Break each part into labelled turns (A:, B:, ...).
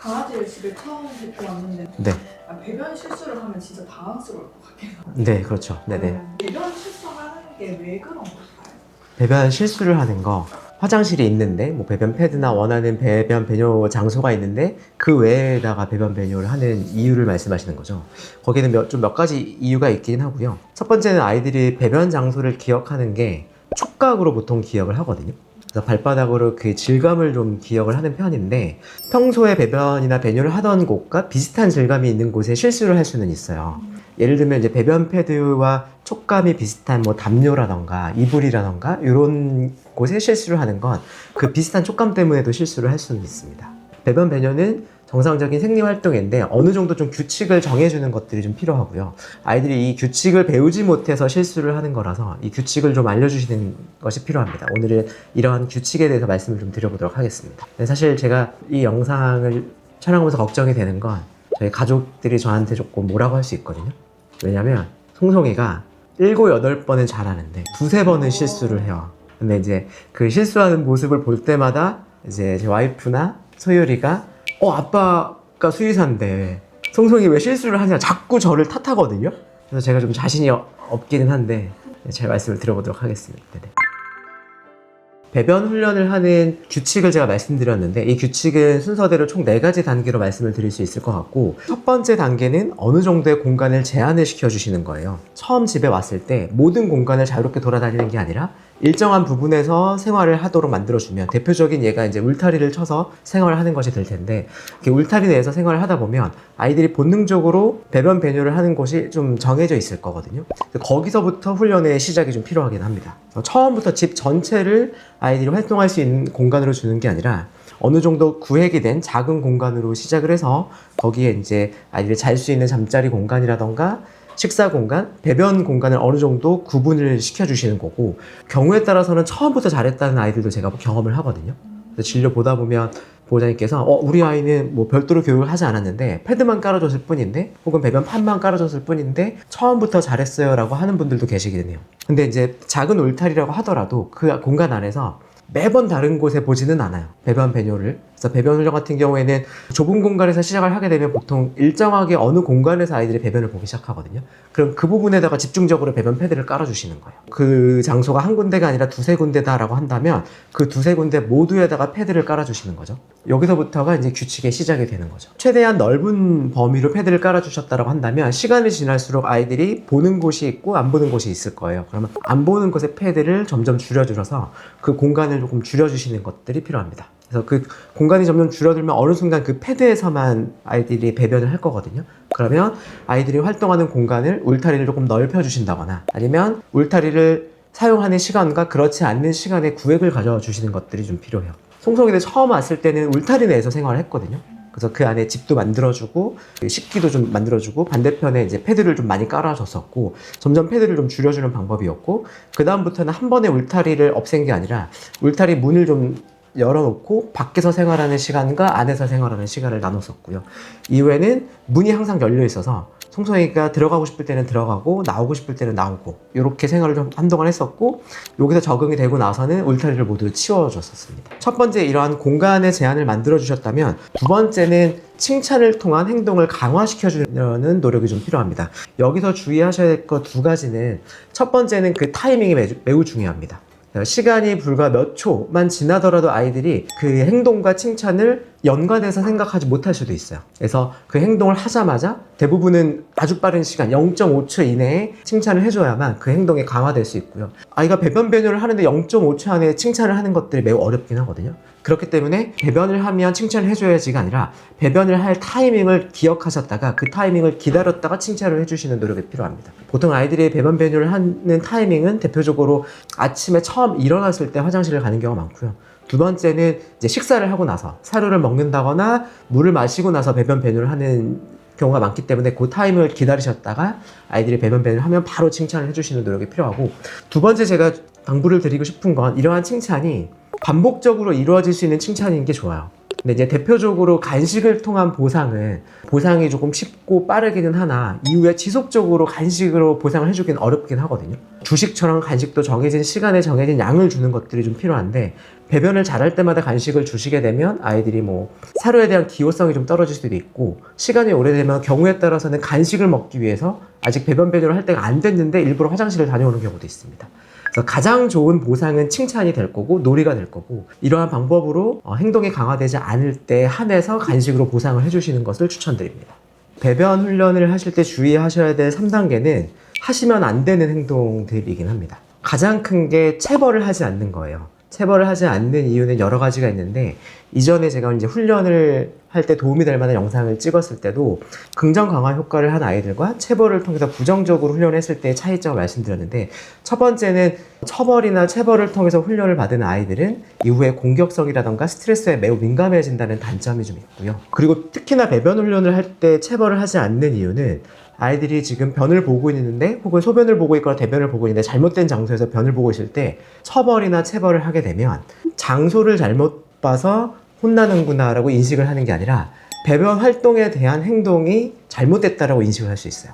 A: 강아지를 집에 처음 데리고 왔는데
B: 네.
A: 배변 실수를 하면 진짜 당황스러울 것 같긴 해요.
B: 네, 그렇죠. 네네.
A: 배변 실수하는 게 왜 그런 걸까요?
B: 배변 실수를 하는 거, 화장실이 있는데 뭐 배변 패드나 원하는 배변 배뇨 장소가 있는데 그 외에다가 배변 배뇨를 하는 이유를 말씀하시는 거죠. 거기는 몇 가지 이유가 있긴 하고요. 첫 번째는 아이들이 배변 장소를 기억하는 게 촉각으로 보통 기억을 하거든요. 그래서 발바닥으로 그 질감을 좀 기억을 하는 편인데, 평소에 배변이나 배뇨를 하던 곳과 비슷한 질감이 있는 곳에 실수를 할 수는 있어요. 예를 들면 이제 배변 패드와 촉감이 비슷한 뭐 담요라던가 이불이라던가 이런 곳에 실수를 하는 건 그 비슷한 촉감 때문에도 실수를 할 수는 있습니다. 배변 배뇨는 정상적인 생리 활동인데 어느 정도 좀 규칙을 정해주는 것들이 좀 필요하고요. 아이들이 이 규칙을 배우지 못해서 실수를 하는 거라서 이 규칙을 좀 알려주시는 것이 필요합니다. 오늘은 이러한 규칙에 대해서 말씀을 좀 드려보도록 하겠습니다. 사실 제가 이 영상을 촬영하면서 걱정이 되는 건 저희 가족들이 저한테 조금 뭐라고 할 수 있거든요. 왜냐면 송송이가 7, 8번은 잘하는데 2, 3번은 실수를 해요. 근데 이제 그 실수하는 모습을 볼 때마다 이제 제 와이프나 소율이가 아빠가 수의사인데 송송이 왜 실수를 하냐 자꾸 저를 탓하거든요. 그래서 제가 좀 자신이 없기는 한데 잘 말씀을 드려보도록 하겠습니다. 네네. 배변 훈련을 하는 규칙을 제가 말씀드렸는데 이 규칙은 순서대로 총 4가지 단계로 말씀을 드릴 수 있을 것 같고, 첫 번째 단계는 어느 정도의 공간을 제한을 시켜주시는 거예요. 처음 집에 왔을 때 모든 공간을 자유롭게 돌아다니는 게 아니라 일정한 부분에서 생활을 하도록 만들어주면, 대표적인 예가 이제 울타리를 쳐서 생활을 하는 것이 될 텐데, 이렇게 울타리 내에서 생활을 하다 보면 아이들이 본능적으로 배변 배뇨를 하는 곳이 좀 정해져 있을 거거든요. 거기서부터 훈련의 시작이 좀 필요하긴 합니다. 처음부터 집 전체를 아이들이 활동할 수 있는 공간으로 주는 게 아니라 어느 정도 구획이 된 작은 공간으로 시작을 해서 거기에 이제 아이들이 잘 수 있는 잠자리 공간이라던가 식사 공간, 배변 공간을 어느 정도 구분을 시켜주시는 거고, 경우에 따라서는 처음부터 잘했다는 아이들도 제가 경험을 하거든요. 그래서 진료 보다 보면 보호자님께서 우리 아이는 뭐 별도로 교육을 하지 않았는데 패드만 깔아줬을 뿐인데, 혹은 배변 판만 깔아줬을 뿐인데 처음부터 잘했어요 라고 하는 분들도 계시긴 해요. 근데 이제 작은 울타리라고 하더라도 그 공간 안에서 매번 다른 곳에 보지는 않아요, 배변 배뇨를. 그래서 배변 훈련 같은 경우에는 좁은 공간에서 시작을 하게 되면 보통 일정하게 어느 공간에서 아이들이 배변을 보기 시작하거든요. 그럼 그 부분에다가 집중적으로 배변 패드를 깔아주시는 거예요. 그 장소가 한 군데가 아니라 2, 3군데다라고 한다면 그 2, 3군데 모두에다가 패드를 깔아주시는 거죠. 여기서부터가 이제 규칙의 시작이 되는 거죠. 최대한 넓은 범위로 패드를 깔아주셨다고 한다면 시간이 지날수록 아이들이 보는 곳이 있고 안 보는 곳이 있을 거예요. 그러면 안 보는 곳의 패드를 점점 줄여주셔서 그 공간을 조금 줄여주시는 것들이 필요합니다. 그래서 그 공간이 점점 줄어들면 어느 순간 그 패드에서만 아이들이 배변을 할 거거든요. 그러면 아이들이 활동하는 공간을, 울타리를 조금 넓혀주신다거나 아니면 울타리를 사용하는 시간과 그렇지 않는 시간에 구획을 가져주시는 것들이 좀 필요해요. 송송이들 처음 왔을 때는 울타리 내에서 생활을 했거든요. 그래서 그 안에 집도 만들어주고 식기도 좀 만들어주고 반대편에 이제 패드를 좀 많이 깔아줬었고, 점점 패드를 좀 줄여주는 방법이었고, 그 다음부터는 한 번에 울타리를 없앤 게 아니라 울타리 문을 좀 열어놓고 밖에서 생활하는 시간과 안에서 생활하는 시간을 나눴었고요. 이후에는 문이 항상 열려 있어서 송송이가 들어가고 싶을 때는 들어가고 나오고 싶을 때는 나오고, 이렇게 생활을 좀 한동안 했었고, 여기서 적응이 되고 나서는 울타리를 모두 치워줬었습니다. 첫 번째 이러한 공간의 제한을 만들어 주셨다면, 두 번째는 칭찬을 통한 행동을 강화시켜주려는 노력이 좀 필요합니다. 여기서 주의하셔야 될 것 2가지는, 첫 번째는 그 타이밍이 매우 중요합니다. 시간이 불과 몇 초만 지나더라도 아이들이 그 행동과 칭찬을 연관해서 생각하지 못할 수도 있어요. 그래서 그 행동을 하자마자 대부분은 아주 빠른 시간 0.5초 이내에 칭찬을 해줘야만 그 행동이 강화될 수 있고요. 아이가 배변 배뇨를 하는데 0.5초 안에 칭찬을 하는 것들이 매우 어렵긴 하거든요. 그렇기 때문에 배변을 하면 칭찬을 해줘야지가 아니라 배변을 할 타이밍을 기억하셨다가 그 타이밍을 기다렸다가 칭찬을 해주시는 노력이 필요합니다. 보통 아이들이 배변 배뇨를 하는 타이밍은 대표적으로 아침에 처음 일어났을 때 화장실을 가는 경우가 많고요. 두 번째는 이제 식사를 하고 나서 사료를 먹는다거나 물을 마시고 나서 배변 배뇨를 하는 경우가 많기 때문에 그 타임을 기다리셨다가 아이들이 배변 배뇨를 하면 바로 칭찬을 해주시는 노력이 필요하고, 두 번째 제가 당부를 드리고 싶은 건, 이러한 칭찬이 반복적으로 이루어질 수 있는 칭찬인 게 좋아요. 근데 이제 대표적으로 간식을 통한 보상이 조금 쉽고 빠르기는 하나, 이후에 지속적으로 간식으로 보상을 해주기는 어렵긴 하거든요. 주식처럼 간식도 정해진 시간에 정해진 양을 주는 것들이 좀 필요한데, 배변을 잘할 때마다 간식을 주시게 되면 아이들이 뭐 사료에 대한 기호성이 좀 떨어질 수도 있고, 시간이 오래되면 경우에 따라서는 간식을 먹기 위해서 아직 배변 배뇨를 할 때가 안 됐는데 일부러 화장실을 다녀오는 경우도 있습니다. 그래서 가장 좋은 보상은 칭찬이 될 거고 놀이가 될 거고, 이러한 방법으로 행동이 강화되지 않을 때 한해서 간식으로 보상을 해주시는 것을 추천드립니다. 배변 훈련을 하실 때 주의하셔야 될 3단계는 하시면 안 되는 행동들이긴 합니다. 가장 큰 게 체벌을 하지 않는 거예요. 체벌을 하지 않는 이유는 여러 가지가 있는데, 이전에 제가 이제 훈련을 할 때 도움이 될 만한 영상을 찍었을 때도 긍정 강화 효과를 한 아이들과 체벌을 통해서 부정적으로 훈련했을 때의 차이점을 말씀드렸는데, 첫 번째는 처벌이나 체벌을 통해서 훈련을 받은 아이들은 이후에 공격성이라던가 스트레스에 매우 민감해진다는 단점이 좀 있고요. 그리고 특히나 배변 훈련을 할 때 체벌을 하지 않는 이유는 아이들이 지금 변을 보고 있는데, 혹은 소변을 보고 있거나 대변을 보고 있는데 잘못된 장소에서 변을 보고 있을 때 처벌이나 체벌을 하게 되면 장소를 잘못 봐서 혼나는구나 라고 인식을 하는 게 아니라 배변 활동에 대한 행동이 잘못됐다라고 인식을 할 수 있어요.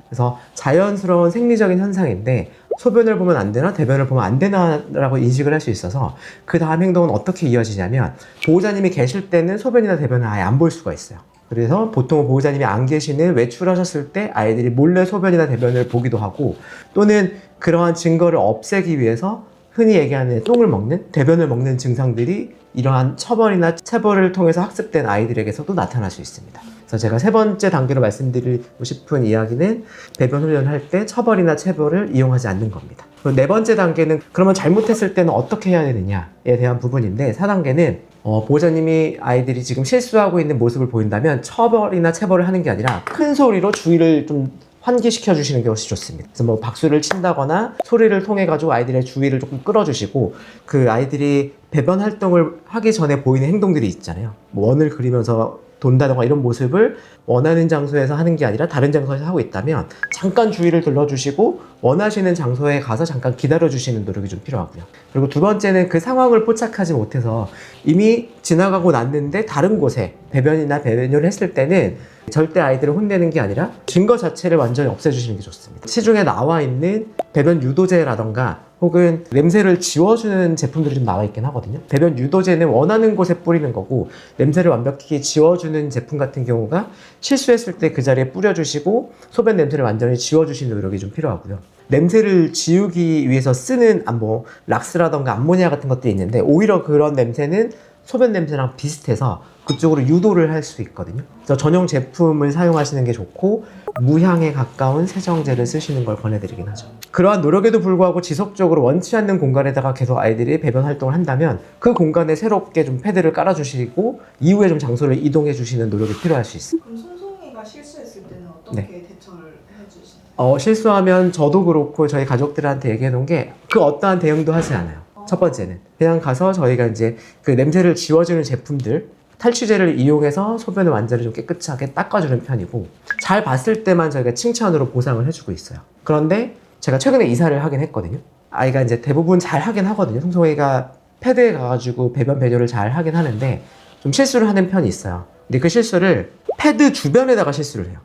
B: 그래서 자연스러운 생리적인 현상인데 소변을 보면 안 되나 대변을 보면 안 되나 라고 인식을 할 수 있어서 그 다음 행동은 어떻게 이어지냐면, 보호자님이 계실 때는 소변이나 대변을 아예 안 볼 수가 있어요. 그래서 보통 보호자님이 안 계시는 외출하셨을 때 아이들이 몰래 소변이나 대변을 보기도 하고, 또는 그러한 증거를 없애기 위해서 흔히 얘기하는 똥을 먹는, 대변을 먹는 증상들이 이러한 처벌이나 체벌을 통해서 학습된 아이들에게서도 나타날 수 있습니다. 그래서 제가 세 번째 단계로 말씀드리고 싶은 이야기는 배변 훈련을 할 때 처벌이나 체벌을 이용하지 않는 겁니다. 그리고 네 번째 단계는 그러면 잘못했을 때는 어떻게 해야 되느냐에 대한 부분인데, 4단계는 보호자님이 아이들이 지금 실수하고 있는 모습을 보인다면 처벌이나 체벌을 하는 게 아니라 큰 소리로 주의를 좀 환기시켜 주시는 것이 좋습니다. 그래서 뭐 박수를 친다거나 소리를 통해 가지고 아이들의 주의를 조금 끌어주시고, 그 아이들이 배변 활동을 하기 전에 보이는 행동들이 있잖아요. 뭐 원을 그리면서 돈다던가 이런 모습을 원하는 장소에서 하는 게 아니라 다른 장소에서 하고 있다면 잠깐 주의를 들러주시고 원하시는 장소에 가서 잠깐 기다려주시는 노력이 좀 필요하고요. 그리고 두 번째는 그 상황을 포착하지 못해서 이미 지나가고 났는데 다른 곳에 배변이나 배변을 했을 때는 절대 아이들을 혼내는 게 아니라 증거 자체를 완전히 없애주시는 게 좋습니다. 시중에 나와 있는 배변 유도제라던가 혹은 냄새를 지워주는 제품들이 좀 나와 있긴 하거든요. 배변 유도제는 원하는 곳에 뿌리는 거고, 냄새를 완벽히 지워주는 제품 같은 경우가 실수했을 때 그 자리에 뿌려주시고 소변 냄새를 완전히 지워주시는 노력이 좀 필요하고요. 냄새를 지우기 위해서 쓰는 뭐 락스라던가 암모니아 같은 것들이 있는데, 오히려 그런 냄새는 소변 냄새랑 비슷해서 그쪽으로 유도를 할 수 있거든요. 그래서 전용 제품을 사용하시는 게 좋고, 무향에 가까운 세정제를 쓰시는 걸 권해드리긴 하죠. 그러한 노력에도 불구하고 지속적으로 원치 않는 공간에다가 계속 아이들이 배변 활동을 한다면 그 공간에 새롭게 좀 패드를 깔아주시고 이후에 좀 장소를 이동해 주시는 노력이 필요할 수 있습니다.
A: 그럼 손송이가 실수했을 때는 어떻게 대처를 해주시나요?
B: 실수하면 저도 그렇고 저희 가족들한테 얘기해 놓은 게, 그 어떠한 대응도 하지 않아요. 첫 번째는 그냥 가서 저희가 이제 그 냄새를 지워주는 제품들, 탈취제를 이용해서 소변을 완전히 좀 깨끗하게 닦아주는 편이고, 잘 봤을 때만 저희가 칭찬으로 보상을 해주고 있어요. 그런데 제가 최근에 이사를 하긴 했거든요. 아이가 이제 대부분 잘 하긴 하거든요. 송송이가 패드에 가가지고 배변 배뇨를 잘 하긴 하는데 좀 실수를 하는 편이 있어요. 근데 그 실수를 패드 주변에다가 실수를 해요.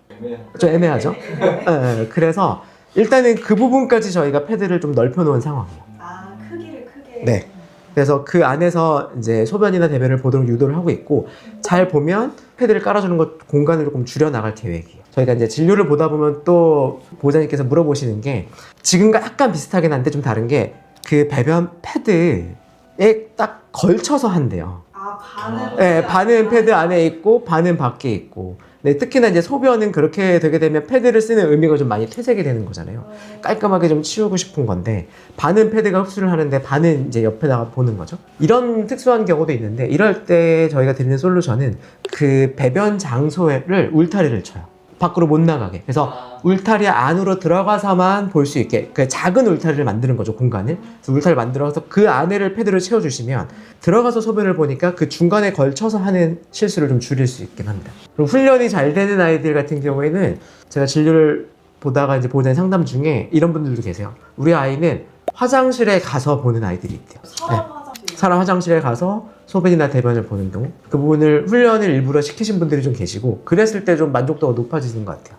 B: 좀 애매하죠? 네, 그래서 일단은 그 부분까지 저희가 패드를 좀 넓혀 놓은 상황이에요.
A: 아, 크기를 크게.
B: 네. 그래서 그 안에서 이제 소변이나 대변을 보도록 유도를 하고 있고, 잘 보면 패드를 깔아주는 것 공간을 조금 줄여 나갈 계획이에요. 저희가 이제 진료를 보다 보면 또 보호자님께서 물어보시는 게, 지금과 약간 비슷하긴 한데 좀 다른 게, 그 배변 패드에 딱 걸쳐서 한대요.
A: 아, 반은.
B: 네, 반은 패드 안에 있고 반은 밖에 있고. 네, 특히나 이제 소변은 그렇게 되게 되면 패드를 쓰는 의미가 좀 많이 퇴색이 되는 거잖아요. 깔끔하게 좀 치우고 싶은 건데, 반은 패드가 흡수를 하는데 반은 이제 옆에다가 보는 거죠. 이런 특수한 경우도 있는데, 이럴 때 저희가 드리는 솔루션은 그 배변 장소를 울타리를 쳐요. 밖으로 못 나가게. 그래서 울타리 안으로 들어가서만 볼 수 있게 그 작은 울타리를 만드는 거죠, 공간을. 그래서 울타리를 만들어서 그 안에를 패드를 채워주시면 들어가서 소변을 보니까 그 중간에 걸쳐서 하는 실수를 좀 줄일 수 있긴 합니다. 그리고 훈련이 잘 되는 아이들 같은 경우에는 제가 진료를 보다가 이제 보호자 상담 중에 이런 분들도 계세요. 우리 아이는 화장실에 가서 보는 아이들이 있대요.
A: 사람 화장실.
B: 사람 화장실에 가서 소변이나 대변을 보는 경우, 그 부분을 훈련을 일부러 시키신 분들이 좀 계시고, 그랬을 때 좀 만족도가 높아지는 것 같아요.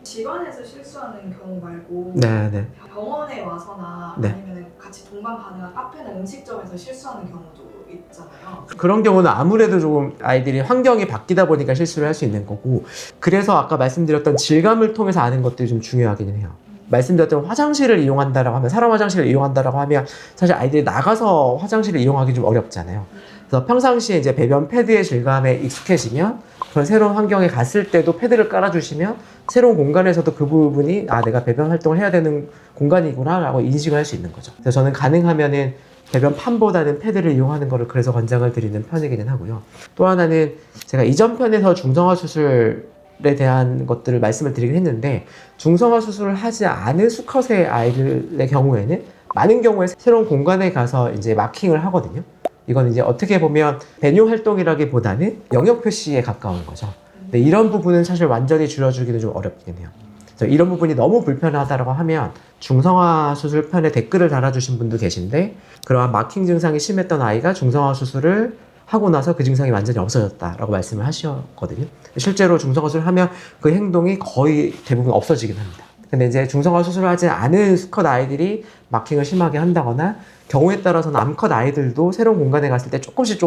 A: 집안에서 실수하는 경우 말고
B: 네.
A: 병원에 와서나
B: 네.
A: 아니면 같이 동반 가능한 카페나 음식점에서 실수하는 경우도 있잖아요.
B: 그런 경우는 아무래도 조금 아이들이 환경이 바뀌다 보니까 실수를 할 수 있는 거고, 그래서 아까 말씀드렸던 질감을 통해서 아는 것들이 좀 중요하기는 해요. 말씀드렸던 화장실을 이용한다라고 하면, 사람 화장실을 이용한다라고 하면 사실 아이들이 나가서 화장실을 이용하기 좀 어렵잖아요. 그래서 평상시에 이제 배변 패드의 질감에 익숙해지면, 그런 새로운 환경에 갔을 때도 패드를 깔아주시면 새로운 공간에서도 그 부분이 내가 배변 활동을 해야 되는 공간이구나 라고 인식을 할 수 있는 거죠. 그래서 저는 가능하면은 배변판보다는 패드를 이용하는 거를 그래서 권장을 드리는 편이기는 하고요. 또 하나는 제가 이전 편에서 중성화 수술에 대한 것들을 말씀을 드리긴 했는데, 중성화 수술을 하지 않은 수컷의 아이들의 경우에는 많은 경우에 새로운 공간에 가서 이제 마킹을 하거든요. 이건 이제 어떻게 보면 배뇨 활동이라기보다는 영역 표시에 가까운 거죠. 근데 이런 부분은 사실 완전히 줄여주기는 좀 어렵긴 해요. 그래서 이런 부분이 너무 불편하다고 하면 중성화 수술 편에 댓글을 달아주신 분도 계신데, 그러한 마킹 증상이 심했던 아이가 중성화 수술을 하고 나서 그 증상이 완전히 없어졌다라고 말씀을 하셨거든요. 실제로 중성화 수술을 하면 그 행동이 거의 대부분 없어지긴 합니다. 근데 이제 중성화 수술을 하지 않은 수컷 아이들이 마킹을 심하게 한다거나, 경우에 따라서는 암컷 아이들도 새로운 공간에 갔을 때 조금씩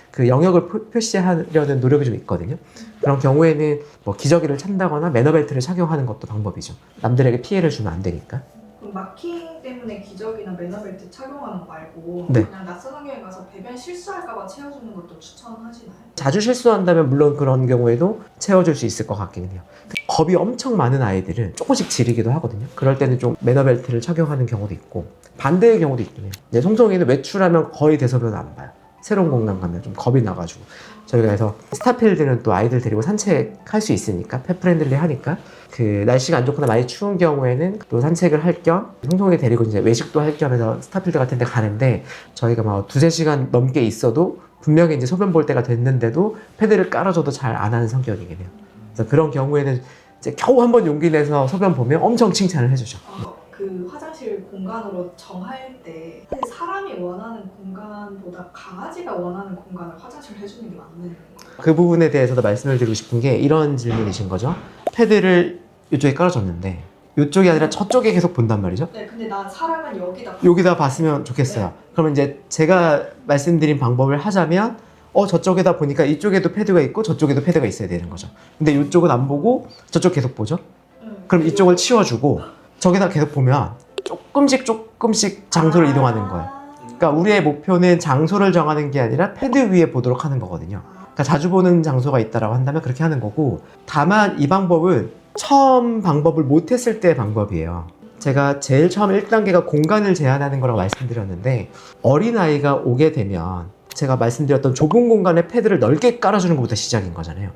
B: 그 영역을 표시하려는 노력이 좀 있거든요. 그런 경우에는 뭐 기저귀를 찬다거나 매너벨트를 착용하는 것도 방법이죠. 남들에게 피해를 주면 안 되니까.
A: 그럼 마킹 때문에 기저귀나 매너벨트 착용하는 거 말고
B: 네.
A: 그냥 낯선 환경에 가서 배변 실수할까봐 채워주는 것도 추천하시나요?
B: 자주 실수한다면 물론 그런 경우에도 채워줄 수 있을 것 같기는 해요. 겁이 엄청 많은 아이들은 조금씩 지르기도 하거든요. 그럴 때는 좀 매너벨트를 착용하는 경우도 있고, 반대의 경우도 있긴 해요. 이제 송송이는 외출하면 거의 대소변을 안 봐요. 새로운 공간 가면 좀 겁이 나가지고, 저희가 그래서 스타필드는 또 아이들 데리고 산책할 수 있으니까, 펫 프렌들리 하니까, 그 날씨가 안 좋거나 많이 추운 경우에는 또 산책을 할 겸 송송이 데리고 이제 외식도 할 겸 해서 스타필드 같은 데 가는데, 저희가 막 2-3시간 넘게 있어도 분명히 이제 소변 볼 때가 됐는데도 패드를 깔아줘도 잘 안 하는 성격이긴 해요. 그래서 그런 경우에는 이제 겨우 한번 용기 내서 소변 보면 엄청 칭찬을 해주죠.
A: 그 화장실 공간으로 정할 때 사실 사람이 원하는 공간보다 강아지가 원하는 공간을 화장실 해주는 게 맞는 거예요?
B: 그 부분에 대해서도 말씀을 드리고 싶은 게 이런 질문이신 거죠. 패드를 이쪽에 깔아줬는데 이쪽이 아니라 저쪽에 계속 본단 말이죠.
A: 네, 근데 난 사람은
B: 여기다 봤으면 좋겠어요.
A: 네.
B: 그러면 이제 제가 말씀드린 방법을 하자면, 저쪽에다 보니까 이쪽에도 패드가 있고 저쪽에도 패드가 있어야 되는 거죠. 근데 이쪽은 안 보고 저쪽 계속 보죠. 그럼 이쪽을 치워주고 저기다 계속 보면 조금씩 장소를 이동하는 거예요. 그러니까 우리의 목표는 장소를 정하는 게 아니라 패드 위에 보도록 하는 거거든요. 그러니까 자주 보는 장소가 있다라고 한다면 그렇게 하는 거고, 다만 이 방법은 처음 방법을 못했을 때의 방법이에요. 제가 제일 처음 1단계가 공간을 제한하는 거라고 말씀드렸는데, 어린아이가 오게 되면 제가 말씀드렸던 좁은 공간에 패드를 넓게 깔아주는 것부터 시작인 거잖아요.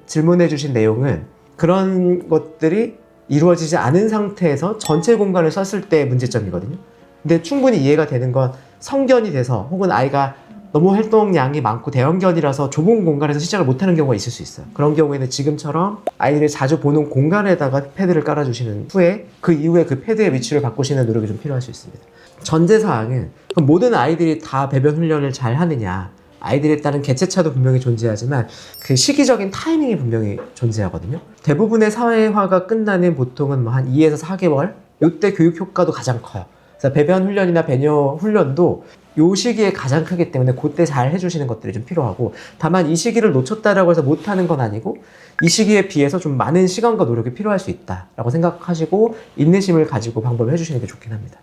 B: 질문해 주신 내용은 그런 것들이 이루어지지 않은 상태에서 전체 공간을 썼을 때의 문제점이거든요. 근데 충분히 이해가 되는 건 성견이 돼서, 혹은 아이가 너무 활동량이 많고 대형견이라서 좁은 공간에서 시작을 못하는 경우가 있을 수 있어요. 그런 경우에는 지금처럼 아이들이 자주 보는 공간에다가 패드를 깔아주시는 후에 그 이후에 그 패드의 위치를 바꾸시는 노력이 좀 필요할 수 있습니다. 전제사항은 모든 아이들이 다 배변 훈련을 잘 하느냐, 아이들에 따른 개체차도 분명히 존재하지만 그 시기적인 타이밍이 분명히 존재하거든요. 대부분의 사회화가 끝나는 보통은 뭐 한 2에서 4개월, 이때 교육 효과도 가장 커요. 그래서 배변 훈련이나 배뇨 훈련도 요 시기에 가장 크기 때문에 그때 잘 해주시는 것들이 좀 필요하고, 다만 이 시기를 놓쳤다라고 해서 못하는 건 아니고, 이 시기에 비해서 좀 많은 시간과 노력이 필요할 수 있다라고 생각하시고 인내심을 가지고 방법을 해주시는 게 좋긴 합니다.